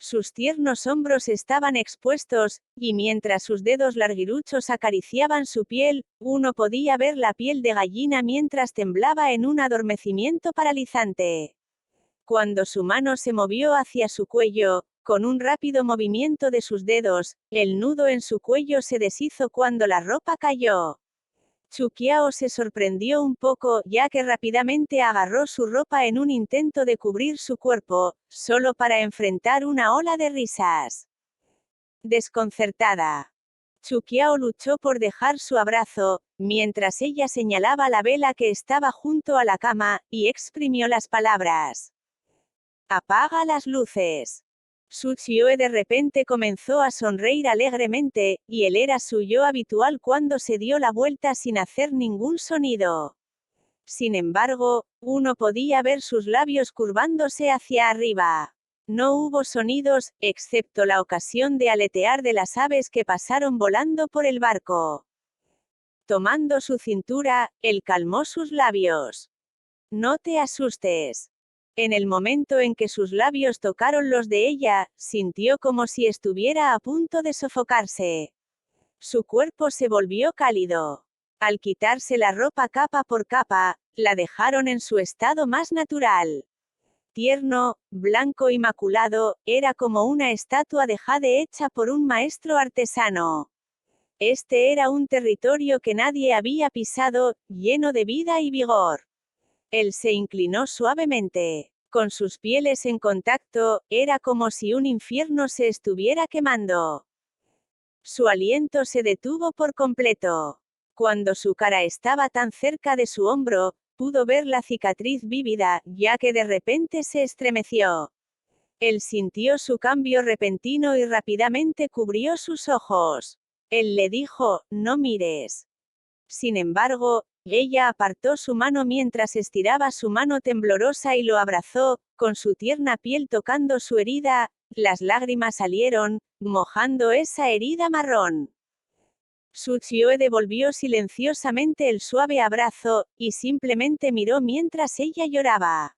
Sus tiernos hombros estaban expuestos, y mientras sus dedos larguiruchos acariciaban su piel, uno podía ver la piel de gallina mientras temblaba en un adormecimiento paralizante. Cuando su mano se movió hacia su cuello, con un rápido movimiento de sus dedos, el nudo en su cuello se deshizo cuando la ropa cayó. Chu Qiao se sorprendió un poco, ya que rápidamente agarró su ropa en un intento de cubrir su cuerpo, solo para enfrentar una ola de risas. Desconcertada, Chu Qiao luchó por dejar su abrazo, mientras ella señalaba la vela que estaba junto a la cama, y exprimió las palabras. «Apaga las luces». Su Xiue de repente comenzó a sonreír alegremente, y él era su yo habitual cuando se dio la vuelta sin hacer ningún sonido. Sin embargo, uno podía ver sus labios curvándose hacia arriba. No hubo sonidos, excepto la ocasión de aletear de las aves que pasaron volando por el barco. Tomando su cintura, él calmó sus labios. «No te asustes». En el momento en que sus labios tocaron los de ella, sintió como si estuviera a punto de sofocarse. Su cuerpo se volvió cálido. Al quitarse la ropa capa por capa, la dejaron en su estado más natural. Tierno, blanco y maculado, era como una estatua de jade hecha por un maestro artesano. Este era un territorio que nadie había pisado, lleno de vida y vigor. Él se inclinó suavemente. Con sus pieles en contacto, era como si un infierno se estuviera quemando. Su aliento se detuvo por completo. Cuando su cara estaba tan cerca de su hombro, pudo ver la cicatriz vívida, ya que de repente se estremeció. Él sintió su cambio repentino y rápidamente cubrió sus ojos. Él le dijo, «No mires». Sin embargo, ella apartó su mano mientras estiraba su mano temblorosa y lo abrazó, con su tierna piel tocando su herida. Las lágrimas salieron, mojando esa herida marrón. Su Xiue devolvió silenciosamente el suave abrazo, y simplemente miró mientras ella lloraba.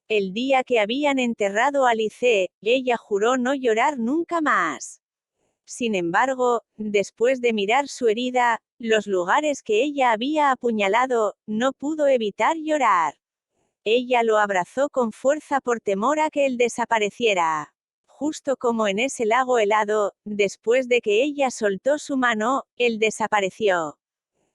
El día que habían enterrado a Li Ce, ella juró no llorar nunca más. Sin embargo, después de mirar su herida, los lugares que ella había apuñalado, no pudo evitar llorar. Ella lo abrazó con fuerza por temor a que él desapareciera. Justo como en ese lago helado, después de que ella soltó su mano, él desapareció.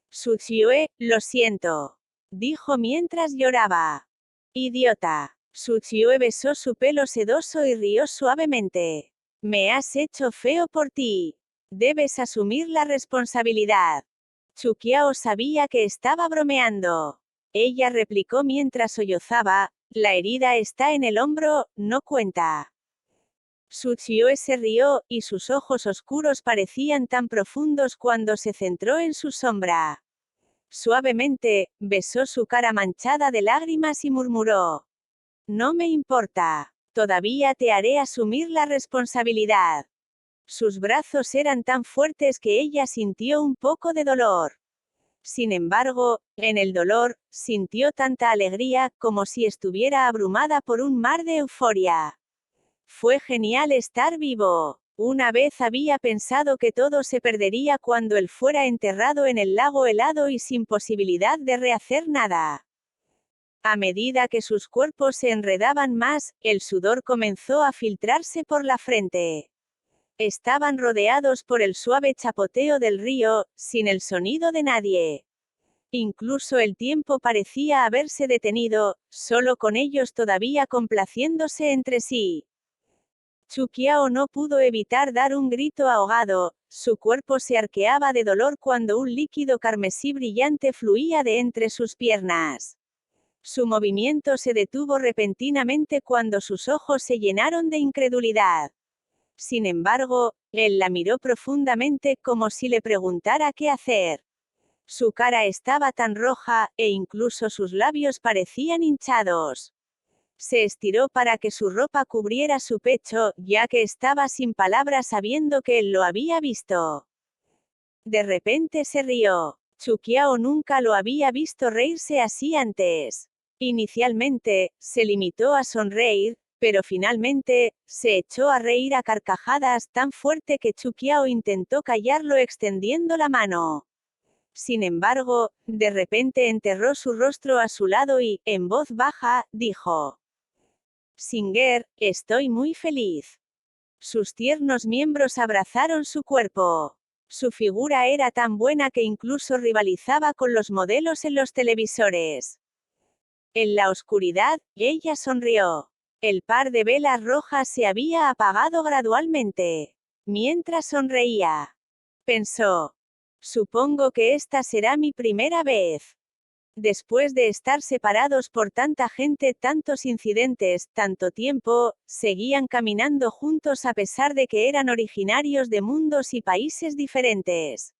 Su Xiue, lo siento, dijo mientras lloraba. Idiota. Su Xiue besó su pelo sedoso y rió suavemente. Me has hecho feo por ti. Debes asumir la responsabilidad. Chu Qiao sabía que estaba bromeando. Ella replicó mientras sollozaba, la herida está en el hombro, no cuenta. Su Xiue se rió, y sus ojos oscuros parecían tan profundos cuando se centró en su sombra. Suavemente, besó su cara manchada de lágrimas y murmuró. No me importa. Todavía te haré asumir la responsabilidad. Sus brazos eran tan fuertes que ella sintió un poco de dolor. Sin embargo, en el dolor, sintió tanta alegría, como si estuviera abrumada por un mar de euforia. Fue genial estar vivo. Una vez había pensado que todo se perdería cuando él fuera enterrado en el lago helado y sin posibilidad de rehacer nada. A medida que sus cuerpos se enredaban más, el sudor comenzó a filtrarse por la frente. Estaban rodeados por el suave chapoteo del río, sin el sonido de nadie. Incluso el tiempo parecía haberse detenido, solo con ellos todavía complaciéndose entre sí. Chu Qiao no pudo evitar dar un grito ahogado, su cuerpo se arqueaba de dolor cuando un líquido carmesí brillante fluía de entre sus piernas. Su movimiento se detuvo repentinamente cuando sus ojos se llenaron de incredulidad. Sin embargo, él la miró profundamente como si le preguntara qué hacer. Su cara estaba tan roja, e incluso sus labios parecían hinchados. Se estiró para que su ropa cubriera su pecho, ya que estaba sin palabras sabiendo que él lo había visto. De repente se rió. Chu Qiao nunca lo había visto reírse así antes. Inicialmente, se limitó a sonreír, pero finalmente, se echó a reír a carcajadas tan fuerte que Chuquiao intentó callarlo extendiendo la mano. Sin embargo, de repente enterró su rostro a su lado y, en voz baja, dijo: Singer, estoy muy feliz. Sus tiernos miembros abrazaron su cuerpo. Su figura era tan buena que incluso rivalizaba con los modelos en los televisores. En la oscuridad, ella sonrió. El par de velas rojas se había apagado gradualmente. Mientras sonreía, pensó: supongo que esta será mi primera vez. Después de estar separados por tanta gente, tantos incidentes, tanto tiempo, seguían caminando juntos a pesar de que eran originarios de mundos y países diferentes.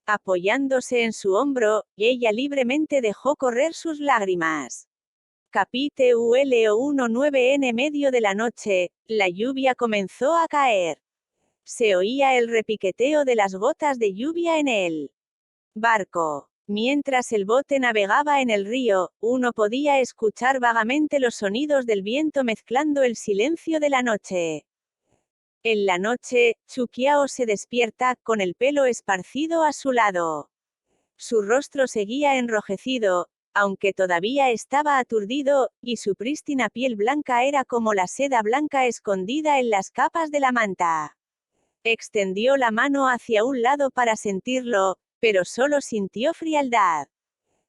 Apoyándose en su hombro, ella libremente dejó correr sus lágrimas. Capítulo 19. En medio de la noche, la lluvia comenzó a caer. Se oía el repiqueteo de las gotas de lluvia en el barco. Mientras el bote navegaba en el río, uno podía escuchar vagamente los sonidos del viento mezclando el silencio de la noche. En la noche, Chuquiao se despierta, con el pelo esparcido a su lado. Su rostro seguía enrojecido, aunque todavía estaba aturdido, y su prístina piel blanca era como la seda blanca escondida en las capas de la manta. Extendió la mano hacia un lado para sentirlo, pero solo sintió frialdad.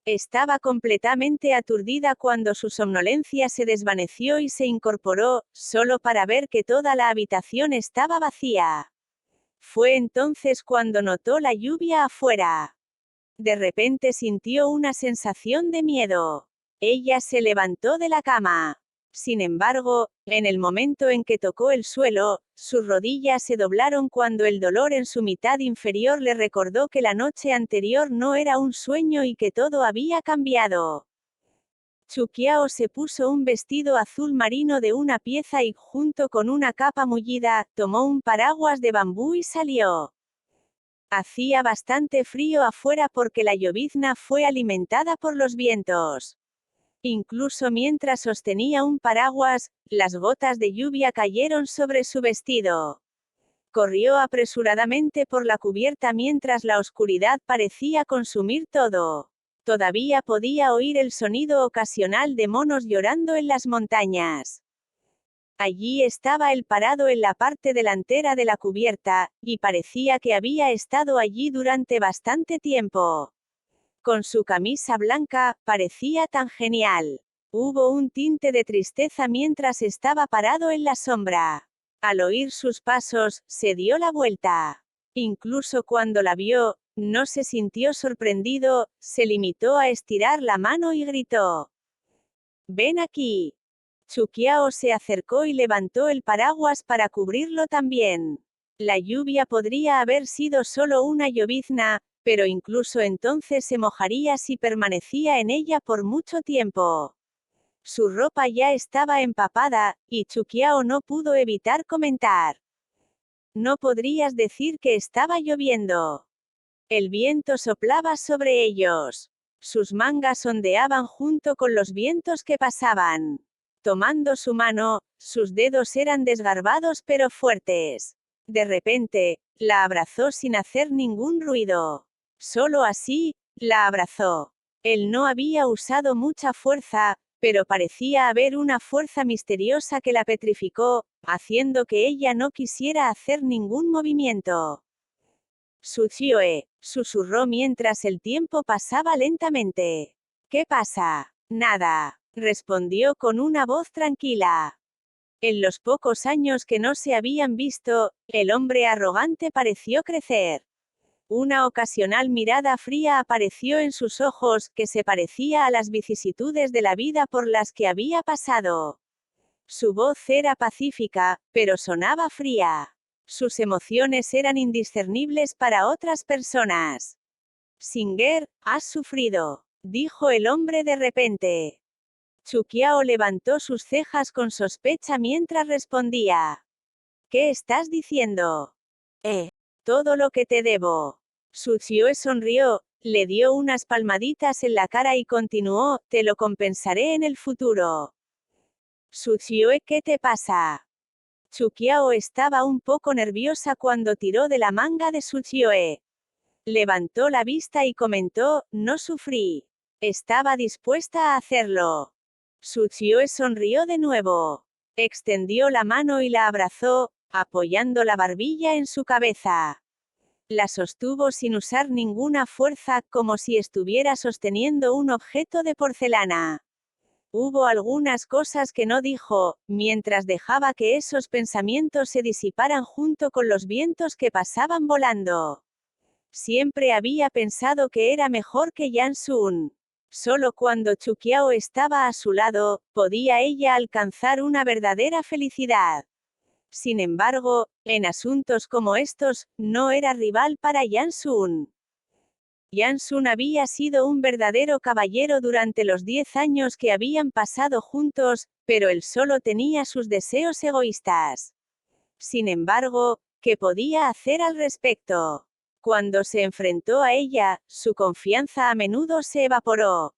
Estaba completamente aturdida cuando su somnolencia se desvaneció y se incorporó, solo para ver que toda la habitación estaba vacía. Fue entonces cuando notó la lluvia afuera. De repente sintió una sensación de miedo. Ella se levantó de la cama. Sin embargo, en el momento en que tocó el suelo, sus rodillas se doblaron cuando el dolor en su mitad inferior le recordó que la noche anterior no era un sueño y que todo había cambiado. Chuquiao se puso un vestido azul marino de una pieza y, junto con una capa mullida, tomó un paraguas de bambú y salió. Hacía bastante frío afuera porque la llovizna fue alimentada por los vientos. Incluso mientras sostenía un paraguas, las gotas de lluvia cayeron sobre su vestido. Corrió apresuradamente por la cubierta mientras la oscuridad parecía consumir todo. Todavía podía oír el sonido ocasional de monos llorando en las montañas. Allí estaba él parado en la parte delantera de la cubierta, y parecía que había estado allí durante bastante tiempo. Con su camisa blanca, parecía tan genial. Hubo un tinte de tristeza mientras estaba parado en la sombra. Al oír sus pasos, se dio la vuelta. Incluso cuando la vio, no se sintió sorprendido, se limitó a estirar la mano y gritó: «Ven aquí». Chuquiao se acercó y levantó el paraguas para cubrirlo también. La lluvia podría haber sido solo una llovizna, pero incluso entonces se mojaría si permanecía en ella por mucho tiempo. Su ropa ya estaba empapada, y Chuquiao no pudo evitar comentar: «No podrías decir que estaba lloviendo». El viento soplaba sobre ellos. Sus mangas ondeaban junto con los vientos que pasaban. Tomando su mano, sus dedos eran desgarbados pero fuertes. De repente, la abrazó sin hacer ningún ruido. Solo así, la abrazó. Él no había usado mucha fuerza, pero parecía haber una fuerza misteriosa que la petrificó, haciendo que ella no quisiera hacer ningún movimiento. «Suchioe», susurró mientras el tiempo pasaba lentamente. «¿Qué pasa?» «Nada», respondió con una voz tranquila. En los pocos años que no se habían visto, el hombre arrogante pareció crecer. Una ocasional mirada fría apareció en sus ojos, que se parecía a las vicisitudes de la vida por las que había pasado. Su voz era pacífica, pero sonaba fría. Sus emociones eran indiscernibles para otras personas. «Singer, has sufrido», dijo el hombre de repente. Chuquiao levantó sus cejas con sospecha mientras respondía: «¿Qué estás diciendo?» Todo lo que te debo». Suchioe sonrió, le dio unas palmaditas en la cara y continuó: «Te lo compensaré en el futuro». Suchioe, ¿qué te pasa? Chuqiao estaba un poco nerviosa cuando tiró de la manga de Suchioe. Levantó la vista y comentó, no sufrí. Estaba dispuesta a hacerlo. Suchioe sonrió de nuevo. Extendió la mano y la abrazó, apoyando la barbilla en su cabeza. La sostuvo sin usar ninguna fuerza, como si estuviera sosteniendo un objeto de porcelana. Hubo algunas cosas que no dijo, mientras dejaba que esos pensamientos se disiparan junto con los vientos que pasaban volando. Siempre había pensado que era mejor que Yansun. Solo cuando Chuqiao estaba a su lado, podía ella alcanzar una verdadera felicidad. Sin embargo, en asuntos como estos, no era rival para Yansun. Yansun había sido un verdadero caballero durante los 10 años que habían pasado juntos, pero él solo tenía sus deseos egoístas. Sin embargo, ¿qué podía hacer al respecto? Cuando se enfrentó a ella, su confianza a menudo se evaporó.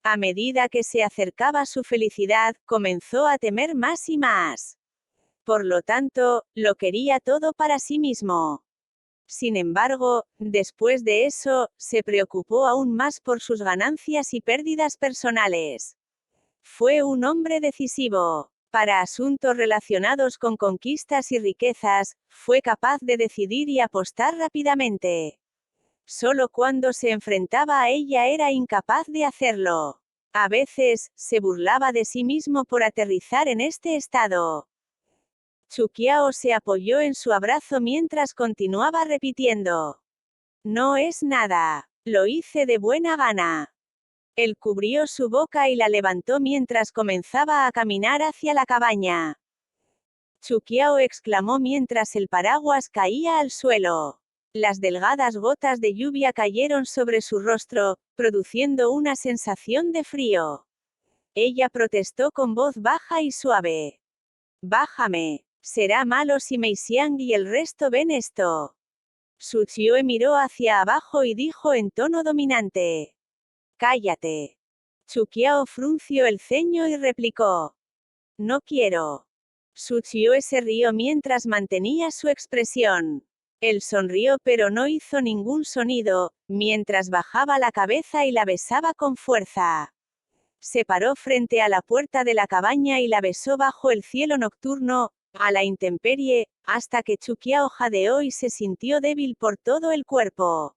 A medida que se acercaba su felicidad, comenzó a temer más y más. Por lo tanto, lo quería todo para sí mismo. Sin embargo, después de eso, se preocupó aún más por sus ganancias y pérdidas personales. Fue un hombre decisivo. Para asuntos relacionados con conquistas y riquezas, fue capaz de decidir y apostar rápidamente. Solo cuando se enfrentaba a ella era incapaz de hacerlo. A veces, se burlaba de sí mismo por aterrizar en este estado. Chuqiao se apoyó en su abrazo mientras continuaba repitiendo. No es nada. Lo hice de buena gana. Él cubrió su boca y la levantó mientras comenzaba a caminar hacia la cabaña. Chuqiao exclamó mientras el paraguas caía al suelo. Las delgadas gotas de lluvia cayeron sobre su rostro, produciendo una sensación de frío. Ella protestó con voz baja y suave. Bájame. Será malo si Mei Xiang y el resto ven esto. Suchioe miró hacia abajo y dijo en tono dominante. Cállate. Chuqiao frunció el ceño y replicó. No quiero. Suchioe se rió mientras mantenía su expresión. Él sonrió pero no hizo ningún sonido, mientras bajaba la cabeza y la besaba con fuerza. Se paró frente a la puerta de la cabaña y la besó bajo el cielo nocturno, a la intemperie, hasta que Chuqiao jadeó y se sintió débil por todo el cuerpo.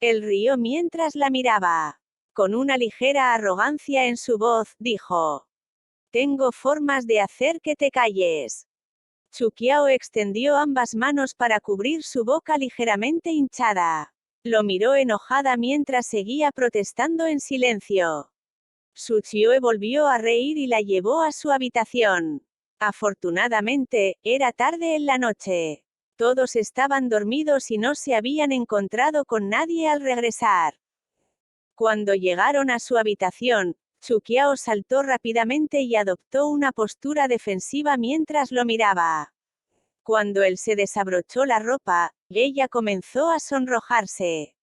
Él rió mientras la miraba. Con una ligera arrogancia en su voz, dijo. Tengo formas de hacer que te calles. Chuqiao extendió ambas manos para cubrir su boca ligeramente hinchada. Lo miró enojada mientras seguía protestando en silencio. Suchioe volvió a reír y la llevó a su habitación. Afortunadamente, era tarde en la noche. Todos estaban dormidos y no se habían encontrado con nadie al regresar. Cuando llegaron a su habitación, Chuqiao saltó rápidamente y adoptó una postura defensiva mientras lo miraba. Cuando él se desabrochó la ropa, ella comenzó a sonrojarse.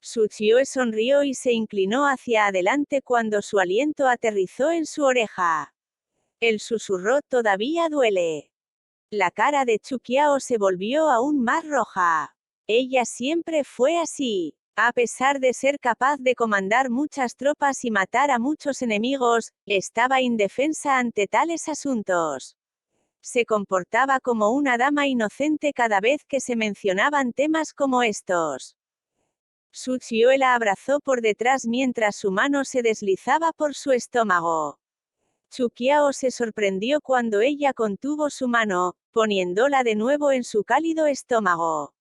Suchioe sonrió y se inclinó hacia adelante cuando su aliento aterrizó en su oreja. Él susurró, todavía duele. La cara de Chuqiao se volvió aún más roja. Ella siempre fue así. A pesar de ser capaz de comandar muchas tropas y matar a muchos enemigos, estaba indefensa ante tales asuntos. Se comportaba como una dama inocente cada vez que se mencionaban temas como estos. Suchioe la abrazó por detrás mientras su mano se deslizaba por su estómago. Chuqiao se sorprendió cuando ella contuvo su mano, poniéndola de nuevo en su cálido estómago.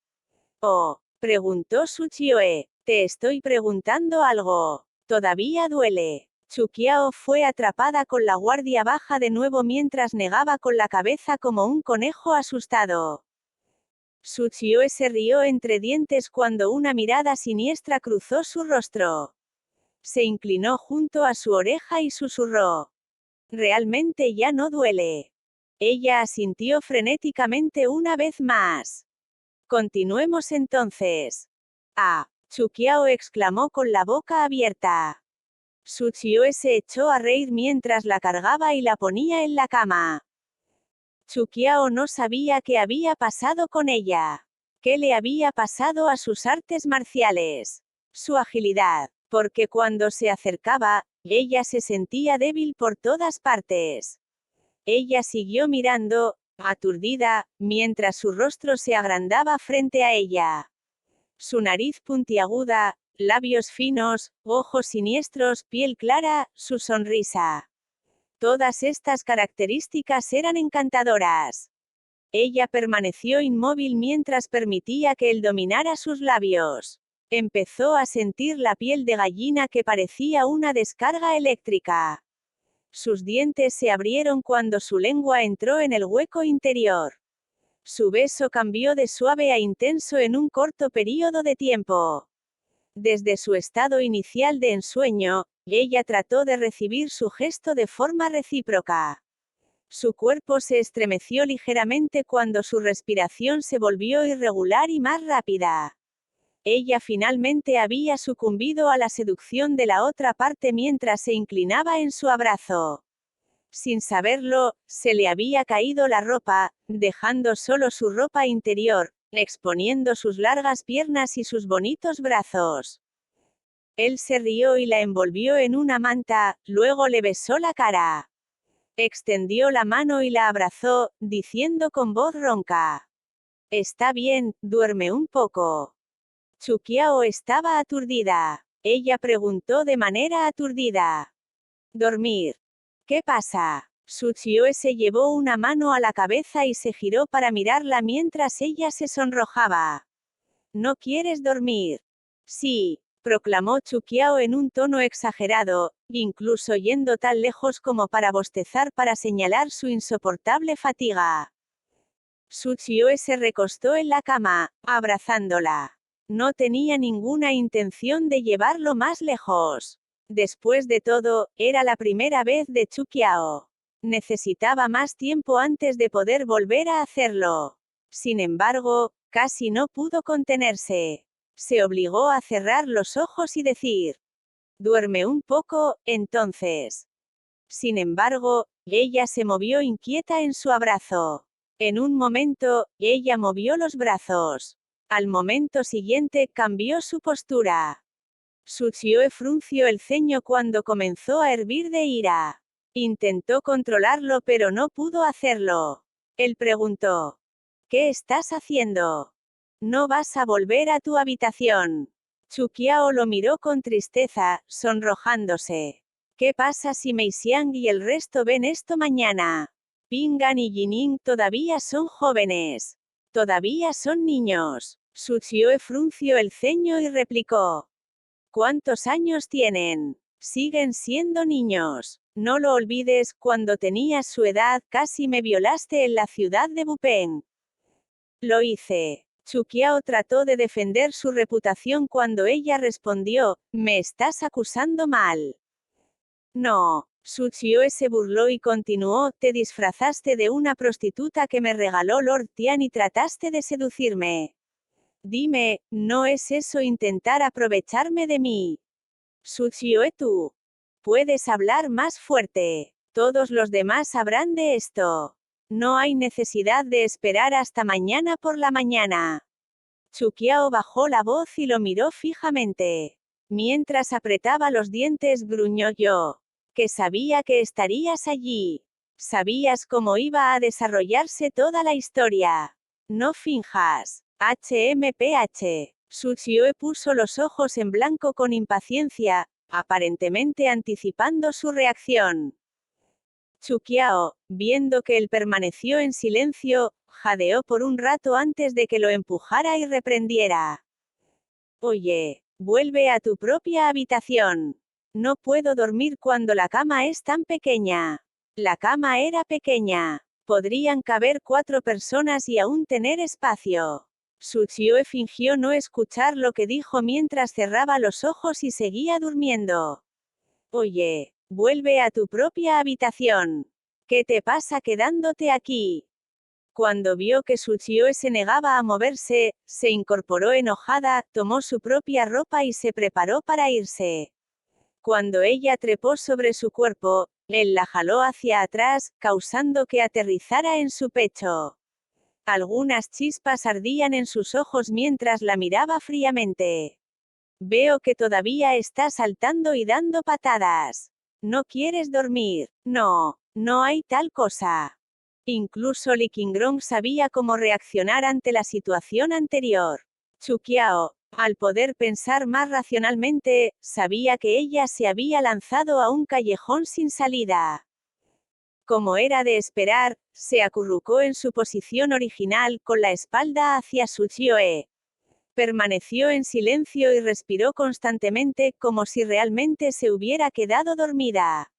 Oh, preguntó Suchioe, te estoy preguntando algo. Todavía duele. Chuqiao fue atrapada con la guardia baja de nuevo mientras negaba con la cabeza como un conejo asustado. Suchioe se rió entre dientes cuando una mirada siniestra cruzó su rostro. Se inclinó junto a su oreja y susurró. Realmente ya no duele. Ella asintió frenéticamente una vez más. Continuemos entonces. Ah, Chuqiao exclamó con la boca abierta. Tsuchiyoe se echó a reír mientras la cargaba y la ponía en la cama. Chukiao no sabía qué había pasado con ella. ¿Qué le había pasado a sus artes marciales? Su agilidad. Porque cuando se acercaba, ella se sentía débil por todas partes. Ella siguió mirando, aturdida, mientras su rostro se agrandaba frente a ella. Su nariz puntiaguda, labios finos, ojos siniestros, piel clara, su sonrisa. Todas estas características eran encantadoras. Ella permaneció inmóvil mientras permitía que él dominara sus labios. Empezó a sentir la piel de gallina que parecía una descarga eléctrica. Sus dientes se abrieron cuando su lengua entró en el hueco interior. Su beso cambió de suave a intenso en un corto período de tiempo. Desde su estado inicial de ensueño, ella trató de recibir su gesto de forma recíproca. Su cuerpo se estremeció ligeramente cuando su respiración se volvió irregular y más rápida. Ella finalmente había sucumbido a la seducción de la otra parte mientras se inclinaba en su abrazo. Sin saberlo, se le había caído la ropa, dejando solo su ropa interior, exponiendo sus largas piernas y sus bonitos brazos. Él se rió y la envolvió en una manta, luego le besó la cara. Extendió la mano y la abrazó, diciendo con voz ronca: «Está bien, duerme un poco». Chukiao estaba aturdida. Ella preguntó de manera aturdida: «¿Dormir? ¿Qué pasa?» Tsuchiyoe se llevó una mano a la cabeza y se giró para mirarla mientras ella se sonrojaba. «¿No quieres dormir?» «Sí», proclamó Chukiao en un tono exagerado, incluso yendo tan lejos como para bostezar para señalar su insoportable fatiga. Tsuchiyoe se recostó en la cama, abrazándola. No tenía ninguna intención de llevarlo más lejos. Después de todo, era la primera vez de Chukiao. Necesitaba más tiempo antes de poder volver a hacerlo. Sin embargo, casi no pudo contenerse. Se obligó a cerrar los ojos y decir: «Duerme un poco, entonces». Sin embargo, ella se movió inquieta en su abrazo. En un momento, ella movió los brazos. Al momento siguiente, cambió su postura. Tsuchiyoe frunció el ceño cuando comenzó a hervir de ira. Intentó controlarlo pero no pudo hacerlo. Él preguntó: «¿Qué estás haciendo? ¿No vas a volver a tu habitación?» Chukiao lo miró con tristeza, sonrojándose. «¿Qué pasa si Meixiang y el resto ven esto mañana? Pingan y Jining todavía son jóvenes. Todavía son niños». Tsuchiyoe frunció el ceño y replicó: «¿Cuántos años tienen? Siguen siendo niños. No lo olvides, cuando tenías su edad, casi me violaste en la ciudad de Bupeng». «Lo hice». Chukiao trató de defender su reputación cuando ella respondió: «Me estás acusando mal». «No». Tsuchiyoe se burló y continuó: «Te disfrazaste de una prostituta que me regaló Lord Tian y trataste de seducirme. Dime, ¿no es eso intentar aprovecharme de mí?» «Tsuchiyoe, tú puedes hablar más fuerte. Todos los demás sabrán de esto. No hay necesidad de esperar hasta mañana por la mañana». Chukiao bajó la voz y lo miró fijamente. Mientras apretaba los dientes gruñó: «Yo que sabía que estarías allí. Sabías cómo iba a desarrollarse toda la historia. No finjas». HMPH. Tsuchiyoe puso los ojos en blanco con impaciencia, aparentemente anticipando su reacción. Chukiao, viendo que él permaneció en silencio, jadeó por un rato antes de que lo empujara y reprendiera. «Oye, vuelve a tu propia habitación. No puedo dormir cuando la cama es tan pequeña». La cama era pequeña. Podrían caber 4 personas y aún tener espacio. Tsuchiyoe fingió no escuchar lo que dijo mientras cerraba los ojos y seguía durmiendo. «Oye, vuelve a tu propia habitación. ¿Qué te pasa quedándote aquí?» Cuando vio que Tsuchiyoe se negaba a moverse, se incorporó enojada, tomó su propia ropa y se preparó para irse. Cuando ella trepó sobre su cuerpo, él la jaló hacia atrás, causando que aterrizara en su pecho. Algunas chispas ardían en sus ojos mientras la miraba fríamente. Veo que todavía estás saltando y dando patadas. ¿No quieres dormir? No, no hay tal cosa. Incluso Li Qingrong sabía cómo reaccionar ante la situación anterior. Chu Qiao, al poder pensar más racionalmente, sabía que ella se había lanzado a un callejón sin salida. Como era de esperar, se acurrucó en su posición original con la espalda hacia Su Chioe. Permaneció en silencio y respiró constantemente, como si realmente se hubiera quedado dormida.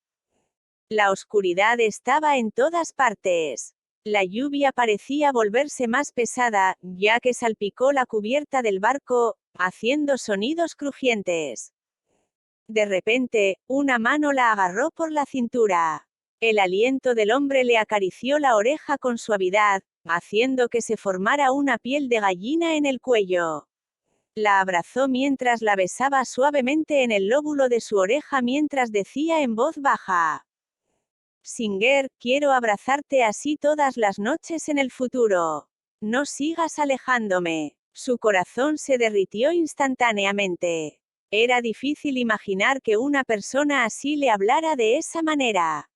La oscuridad estaba en todas partes. La lluvia parecía volverse más pesada, ya que salpicó la cubierta del barco, haciendo sonidos crujientes. De repente, una mano la agarró por la cintura. El aliento del hombre le acarició la oreja con suavidad, haciendo que se formara una piel de gallina en el cuello. La abrazó mientras la besaba suavemente en el lóbulo de su oreja mientras decía en voz baja: Singer, quiero abrazarte así todas las noches en el futuro. No sigas alejándome. Su corazón se derritió instantáneamente. Era difícil imaginar que una persona así le hablara de esa manera.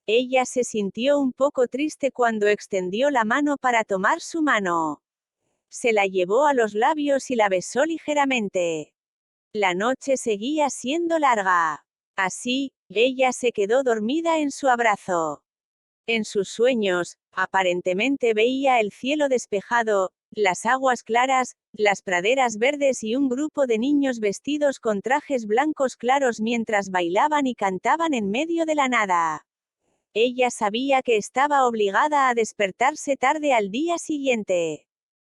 Ella se sintió un poco triste cuando extendió la mano para tomar su mano. Se la llevó a los labios y la besó ligeramente. La noche seguía siendo larga. Así, ella se quedó dormida en su abrazo. En sus sueños, aparentemente veía el cielo despejado, las aguas claras, las praderas verdes y un grupo de niños vestidos con trajes blancos claros mientras bailaban y cantaban en medio de la nada. Ella sabía que estaba obligada a despertarse tarde al día siguiente.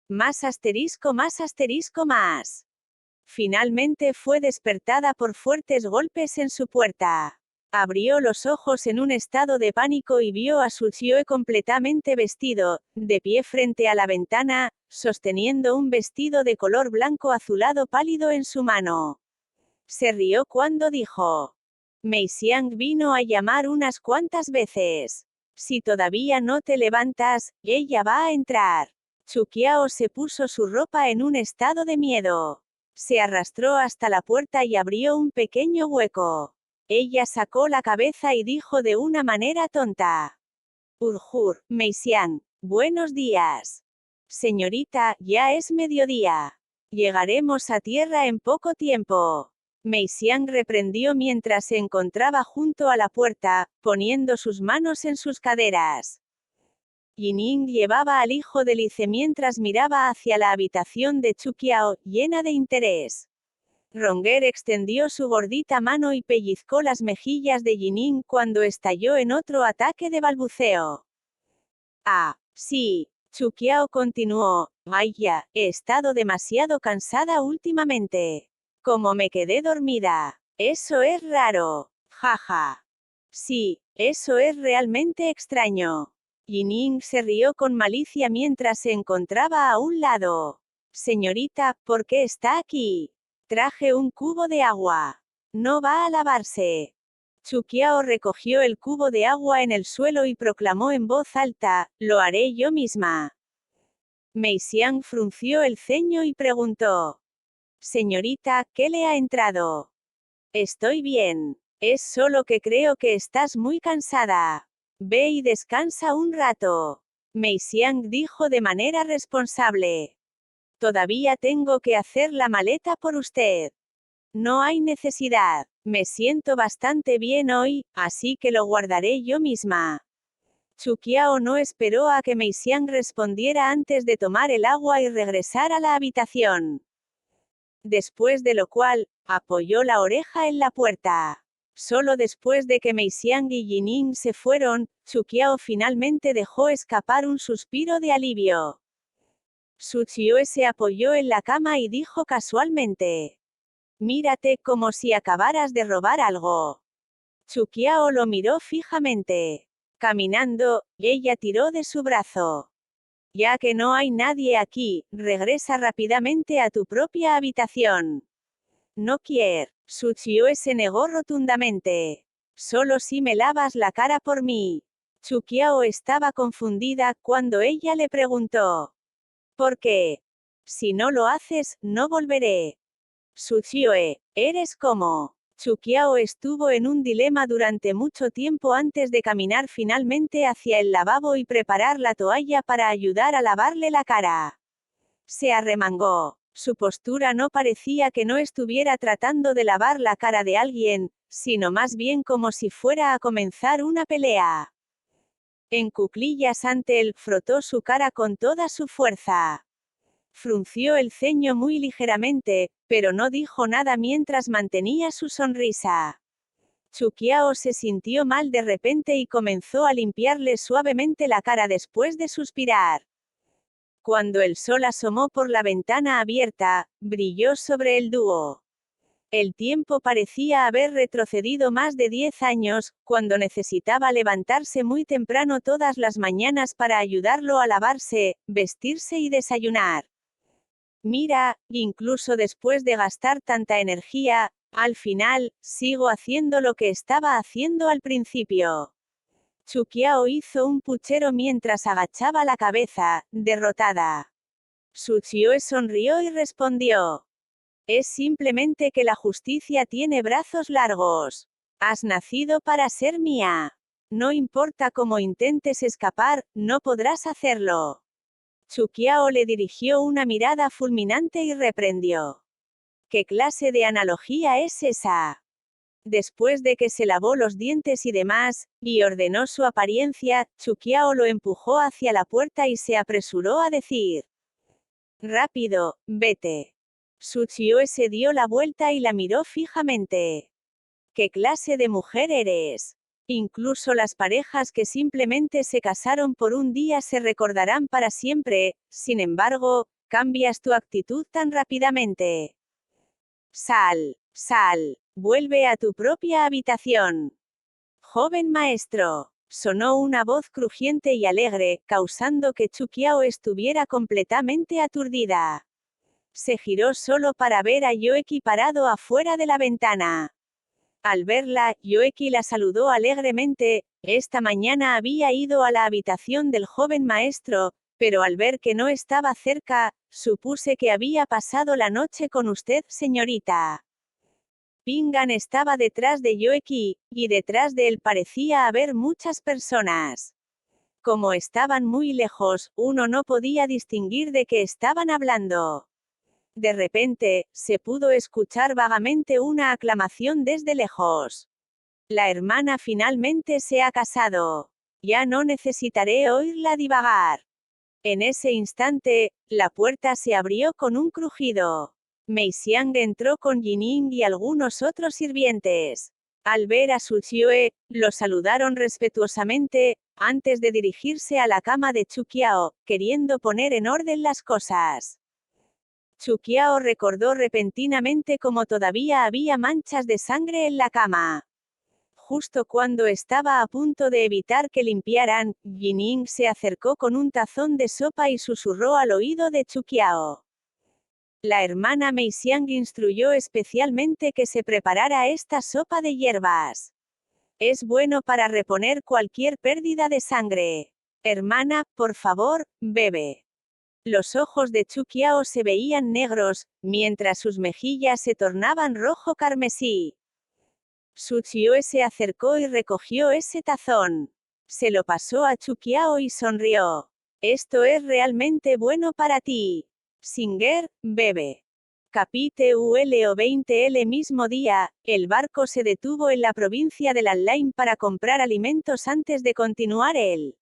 Más asterisco más asterisco más. Finalmente fue despertada por fuertes golpes en su puerta. Abrió los ojos en un estado de pánico y vio a Su Chioe completamente vestido, de pie frente a la ventana, sosteniendo un vestido de color blanco azulado pálido en su mano. Se rió cuando dijo: Mei Xiang vino a llamar unas cuantas veces. Si todavía no te levantas, ella va a entrar. Chu Qiao se puso su ropa en un estado de miedo. Se arrastró hasta la puerta y abrió un pequeño hueco. Ella sacó la cabeza y dijo de una manera tonta: Urjur, Mei Xiang, buenos días. Señorita, ya es mediodía. Llegaremos a tierra en poco tiempo. Mei Xiang reprendió mientras se encontraba junto a la puerta, poniendo sus manos en sus caderas. Yining llevaba al hijo de Lice mientras miraba hacia la habitación de Chu Qiao, llena de interés. Ronger extendió su gordita mano y pellizcó las mejillas de Yining cuando estalló en otro ataque de balbuceo. Ah, sí. Chu Qiao continuó: Vaya, he estado demasiado cansada últimamente. Como me quedé dormida. Eso es raro. Jaja. Sí, eso es realmente extraño. Yining se rió con malicia mientras se encontraba a un lado. Señorita, ¿por qué está aquí? Traje un cubo de agua. No va a lavarse. Chu Qiao recogió el cubo de agua en el suelo y proclamó en voz alta: Lo haré yo misma. Mei Xiang frunció el ceño y preguntó: Señorita, ¿qué le ha entrado? Estoy bien. Es solo que creo que estás muy cansada. Ve y descansa un rato. Mei Xiang dijo de manera responsable. Todavía tengo que hacer la maleta por usted. No hay necesidad. Me siento bastante bien hoy, así que lo guardaré yo misma. Chu Qiao no esperó a que Mei Xiang respondiera antes de tomar el agua y regresar a la habitación. Después de lo cual, apoyó la oreja en la puerta. Solo después de que Mei Xiang y Yining se fueron, Chu Qiao finalmente dejó escapar un suspiro de alivio. Su Chioe se apoyó en la cama y dijo casualmente: Mírate como si acabaras de robar algo. Chu Qiao lo miró fijamente. Caminando, ella tiró de su brazo. Ya que no hay nadie aquí, regresa rápidamente a tu propia habitación. no quiero. Tsuchiyoe se negó rotundamente. Solo si me lavas la cara por mí. Chukiao estaba confundida cuando ella le preguntó. ¿Por qué? Si no lo haces, no volveré. Tsuchiyoe, eres como. Chukiao estuvo en un dilema durante mucho tiempo antes de caminar finalmente hacia el lavabo y preparar la toalla para ayudar a lavarle la cara. Se arremangó. Su postura no parecía que no estuviera tratando de lavar la cara de alguien, sino más bien como si fuera a comenzar una pelea. En cuclillas ante él, frotó su cara con toda su fuerza. Frunció el ceño muy ligeramente, pero no dijo nada mientras mantenía su sonrisa. Chukiao se sintió mal de repente y comenzó a limpiarle suavemente la cara después de suspirar. Cuando el sol asomó por la ventana abierta, brilló sobre el dúo. El tiempo parecía haber retrocedido más de 10 años, cuando necesitaba levantarse muy temprano todas las mañanas para ayudarlo a lavarse, vestirse y desayunar. Mira, incluso después de gastar tanta energía, al final, sigo haciendo lo que estaba haciendo al principio. Chukiao hizo un puchero mientras agachaba la cabeza, derrotada. Tsuchiyoe sonrió y respondió. Es simplemente que la justicia tiene brazos largos. Has nacido para ser mía. No importa cómo intentes escapar, no podrás hacerlo. Chukiao le dirigió una mirada fulminante y reprendió. ¿Qué clase de analogía es esa? Después de que se lavó los dientes y demás, y ordenó su apariencia, Chukiao lo empujó hacia la puerta y se apresuró a decir. Rápido, vete. Tsuchiyoe se dio la vuelta y la miró fijamente. ¿Qué clase de mujer eres? Incluso las parejas que simplemente se casaron por un día se recordarán para siempre, sin embargo, cambias tu actitud tan rápidamente. Sal, vuelve a tu propia habitación. Joven maestro, sonó una voz crujiente y alegre, causando que Chukiao estuviera completamente aturdida. Se giró solo para ver a Yoeki parado afuera de la ventana. Al verla, Yoeki la saludó alegremente. Esta mañana había ido a la habitación del joven maestro, pero al ver que no estaba cerca, supuse que había pasado la noche con usted, señorita. Pingan estaba detrás de Yoeki, y detrás de él parecía haber muchas personas. Como estaban muy lejos, uno no podía distinguir de qué estaban hablando. De repente, se pudo escuchar vagamente una aclamación desde lejos. La hermana finalmente se ha casado. Ya no necesitaré oírla divagar. En ese instante, la puerta se abrió con un crujido. Mei Xiang entró con Jining y algunos otros sirvientes. Al ver a Tsuchiyoe, lo saludaron respetuosamente, antes de dirigirse a la cama de Chukiao, queriendo poner en orden las cosas. Chukiao recordó repentinamente cómo todavía había manchas de sangre en la cama. Justo cuando estaba a punto de evitar que limpiaran, Jining se acercó con un tazón de sopa y susurró al oído de Chukiao. La hermana Mei Xiang instruyó especialmente que se preparara esta sopa de hierbas. Es bueno para reponer cualquier pérdida de sangre. Hermana, por favor, bebe. Los ojos de Chukiao se veían negros, mientras sus mejillas se tornaban rojo carmesí. Tsuchiyoe se acercó y recogió ese tazón. Se lo pasó a Chukiao y sonrió. Esto es realmente bueno para ti. Singer, bebe. Capítulo 20. El mismo día, el barco se detuvo en la provincia de Lanlain para comprar alimentos antes de continuar el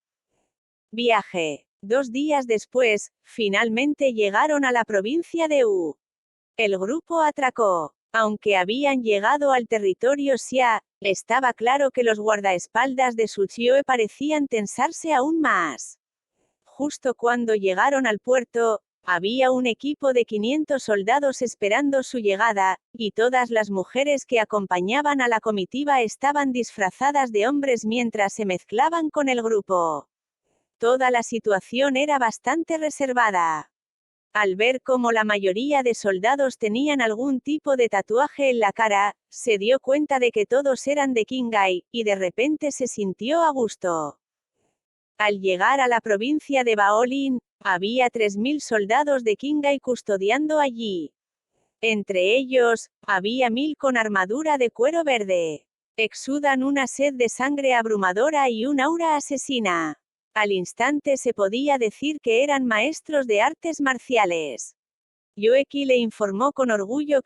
viaje. 2 días después, finalmente llegaron a la provincia de U. El grupo atracó. Aunque habían llegado al territorio Xia, estaba claro que los guardaespaldas de Tsuchiyoe parecían tensarse aún más. Justo cuando llegaron al puerto, había un equipo de 500 soldados esperando su llegada, y todas las mujeres que acompañaban a la comitiva estaban disfrazadas de hombres mientras se mezclaban con el grupo. Toda la situación era bastante reservada. Al ver cómo la mayoría de soldados tenían algún tipo de tatuaje en la cara, se dio cuenta de que todos eran de Qinghai, y de repente se sintió a gusto. Al llegar a la provincia de Baolin, había 3000 soldados de Qinghai custodiando allí. Entre ellos, había 1000 con armadura de cuero verde. Exudan una sed de sangre abrumadora y un aura asesina. Al instante se podía decir que eran maestros de artes marciales. Yoeki le informó con orgullo que